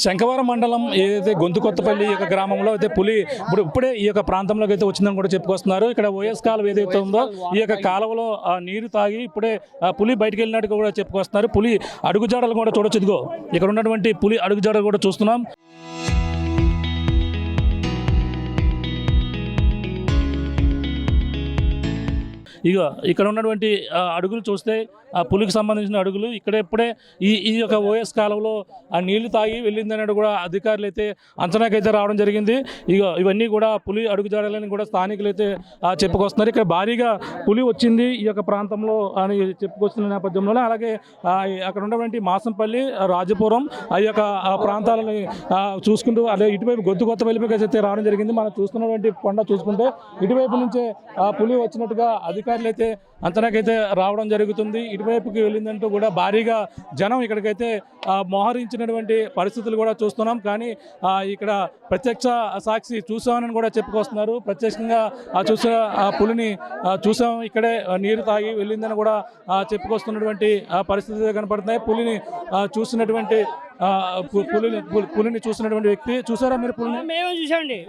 శంఖవరం మండలం ఏదైతే గొంతుకొత్తపల్లి యొక్క గ్రామంలో అయితే పులి ఇప్పుడే ఈ యొక్క ప్రాంతంలోకి అయితే వచ్చిందని కూడా చెప్పుకొస్తున్నారు. ఇక్కడ ఓఎస్ కాలువ ఏదైతే ఉందో ఈ యొక్క కాలువలో నీరు తాగి ఇప్పుడే పులి బయటకు వెళ్ళినట్టు కూడా చెప్పుకొస్తున్నారు. పులి అడుగుజాడలు కూడా చూడొచ్చు. ఇదిగో ఇక్కడ ఉన్నటువంటి పులి అడుగుజాడలు కూడా చూస్తున్నాం. ఇక ఇక్కడ ఉన్నటువంటి అడుగులు చూస్తే ఆ పులికి సంబంధించిన అడుగులు ఇక్కడ ఇప్పుడే ఈ యొక్క ఓఎస్ కాలంలో ఆ నీళ్లు తాగి వెళ్ళిందనేది కూడా అధికారులు అయితే అంచనాకైతే రావడం జరిగింది. ఇవన్నీ కూడా పులి అడుగుజాడలని కూడా స్థానికులు అయితే చెప్పుకొస్తున్నారు. ఇక్కడ భారీగా పులి వచ్చింది ఈ యొక్క ప్రాంతంలో అని చెప్పుకొస్తున్న నేపథ్యంలోనే అలాగే అక్కడ ఉన్నటువంటి మాసంపల్లి, రాజపురం ఆ యొక్క ప్రాంతాలని చూసుకుంటూ అదే ఇటువైపు గొంతుకొత్తపల్లికి అయితే రావడం జరిగింది. మనం చూస్తున్నటువంటి కొండ చూసుకుంటే ఇటువైపు నుంచే పులి వచ్చినట్టుగా అధికారులు అయితే అంతనాకైతే రావడం జరుగుతుంది. ఇటువైపుకి వెళ్ళిందంటూ కూడా భారీగా జనం ఇక్కడికైతే మోహరించినటువంటి పరిస్థితులు కూడా చూస్తున్నాం. కానీ ఇక్కడ ప్రత్యక్ష సాక్షి చూసామని కూడా చెప్పుకొస్తున్నారు. ప్రత్యక్షంగా చూసిన పులిని చూసాం, ఇక్కడే నీరు తాగి వెళ్ళిందని కూడా చెప్పుకొస్తున్నటువంటి పరిస్థితులు కనపడుతున్నాయి. పులిని చూసినటువంటి పులిని చూసినటువంటి వ్యక్తి చూసారా మీరు? పులిని మేము చూసామండి.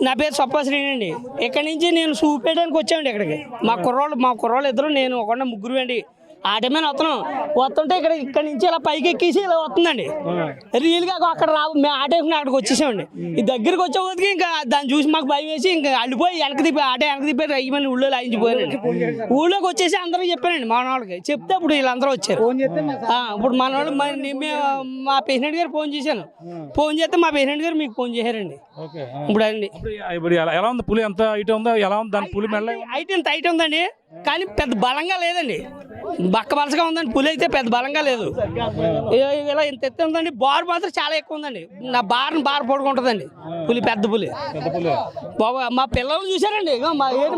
నా పేరు సప్పాశ్రీని అండి. ఇక్కడి నుంచి నేను చూపేయడానికి వచ్చామండి ఇక్కడికి. మా కుర్రోళ్ళు ఇద్దరు, నేను ఒక ముగ్గురు అండి. ఆ టైమే వస్తుంటే ఇక్కడ నుంచి ఇలా పైకి ఎక్కేసి ఇలా వస్తుందండి. రియల్గా అక్కడ మేము ఆ టైం అక్కడికి వచ్చేసామండి. ఈ దగ్గరికి వచ్చేకొద్దికి ఇంకా దాన్ని చూసి మాకు భయం వేసి ఇంకా అల్లిపోయి వెనక్కి తిప్పి అయ్యమని ఊళ్ళో లాయించిపోయానండి. ఊళ్ళోకి వచ్చేసి అందరూ చెప్పానండి మా వాళ్ళకి. చెప్తే ఇప్పుడు వీళ్ళందరూ వచ్చారు. ఇప్పుడు మన వాళ్ళు మా పేషెంట్ గారు ఫోన్ చేశాను. ఫోన్ చేస్తే మా పేషెంట్ గారు మీకు ఫోన్ చేశారండి. ఇప్పుడు అండి ఎలా ఉంది పులి? ఎంత హైట్ ఉందో? ఎలా ఉంది దాని పులి మెల్ల? హైట్ ఉందండి, కానీ పెద్ద బలంగా లేదండి. బక్క బలసగా ఉందండి. పులి అయితే పెద్ద బలంగా లేదు. ఇలా ఇంత ఎత్తు ఉందండి. బారు మాత్రం చాలా ఎక్కువ ఉందండి. నా బారు పడుకుంటుందండి పులి. పెద్ద పులి బాబా. మా పిల్లలు చూసారండి.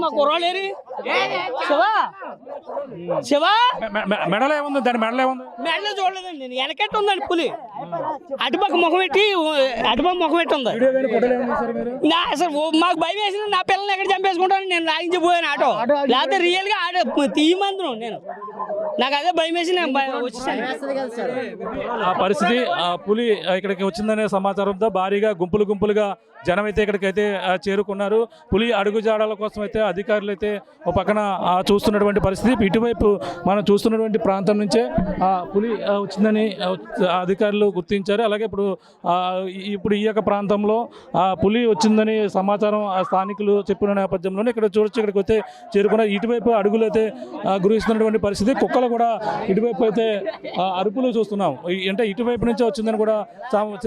మా కుర్రాళ్ళు ఏరి శివా మెడలో ఏముంది? దాని మెడలో ఏముంది? మెడలో చూడలేదండి. నేను వెనకెట్టు ఉందండి పులి. అటుపక్క ముఖం పెట్టి ఉంది. అసలు మాకు భయం వేసింది. నా పిల్లల్ని ఎక్కడ చంపేసుకుంటాను నేను లాగించిపోయాను ఆటో. లేకపోతే రియల్ గా తీయమందును నేను. నాకు అదే భయం వేసి నేను వచ్చేసాను. ఆ పరిస్థితి పులి ఇక్కడికి వచ్చిందనే సమాచారంతో భారీగా గుంపులుగా జనం అయితే ఇక్కడికైతే చేరుకున్నారు. పులి అడుగుజాడల కోసం అయితే అధికారులు అయితే ఒక పక్కన చూస్తున్నటువంటి పరిస్థితి. ఇటువైపు మనం చూస్తున్నటువంటి ప్రాంతం నుంచే పులి వచ్చిందని అధికారులు గుర్తించారు. అలాగే ఇప్పుడు ఈ యొక్క ప్రాంతంలో పులి వచ్చిందని సమాచారం స్థానికులు చెప్పిన నేపథ్యంలోనే ఇక్కడ ఇక్కడికి అయితే చేరుకున్నారు. ఇటువైపు అడుగులు అయితే గురిస్తున్నటువంటి పరిస్థితి. కుక్కలు కూడా ఇటువైపు అయితే అరుపులు చూస్తున్నాం. అంటే ఇటువైపు నుంచే వచ్చిందని కూడా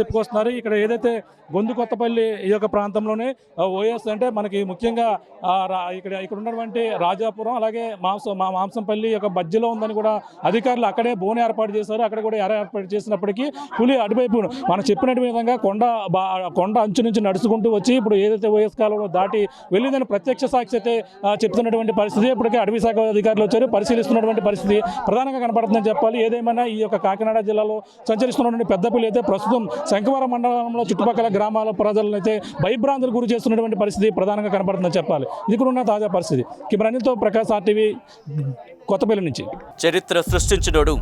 చెప్పుకొస్తున్నారు. ఇక్కడ ఏదైతే గొంతుకొత్తపల్లి ఈ యొక్క ప్రాంతంలోనే ఓఎస్ అంటే మనకి ముఖ్యంగా ఇక్కడ ఉన్నటువంటి రాజాపురం అలాగే మాంసంపల్లి యొక్క మధ్యలో ఉందని కూడా అధికారులు అక్కడే బోన్ ఏర్పాటు చేశారు. అక్కడ కూడా ఏర్పాటు చేసినప్పటికీ పులి అటువైపు మనం చెప్పినట్టు విధంగా కొండ అంచు నుంచి నడుచుకుంటూ వచ్చి ఇప్పుడు ఏదైతే ఓఎస్ కాలంలో దాటి వెళ్ళిందని ప్రత్యక్ష సాక్షి అయితే చెప్తున్నటువంటి పరిస్థితి. ఇప్పటికే అటవీ శాఖ అధికారులు వచ్చారు, పరిశీలిస్తున్నటువంటి పరిస్థితి ప్రధానంగా కనపడుతుందని చెప్పాలి. ఏదేమైనా ఈ యొక్క కాకినాడ జిల్లాలో సంచరిస్తున్నటువంటి పెద్ద పులి అయితే ప్రస్తుతం శంఖవరం మండలంలో చుట్టుపక్కల గ్రామాల ప్రజలను అయితే భయభ్రాంతులు గురి చేస్తున్నటువంటి పరిస్థితి ప్రధానంగా కనపడుతుందని చెప్పాలి. ఇది కూడా ఉన్న తాజా పరిస్థితి. కెమెరాతో ప్రకాష్, RTV, కొత్తపల్లి నుంచి. చరిత్ర సృష్టించినోడు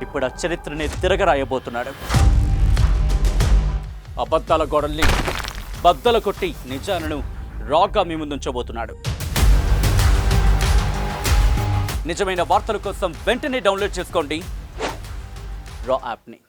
ఇప్పుడు ఆ చరిత్రని తిరగరాయబోతున్నాడు. అబద్ధాల గోడల్ని బద్దలు కొట్టి నిజాలను రాగా మీ ముందుంచబోతున్నాడు. నిజమైన వార్తల కోసం వెంటనే డౌన్లోడ్ చేసుకోండి రా యాప్ని.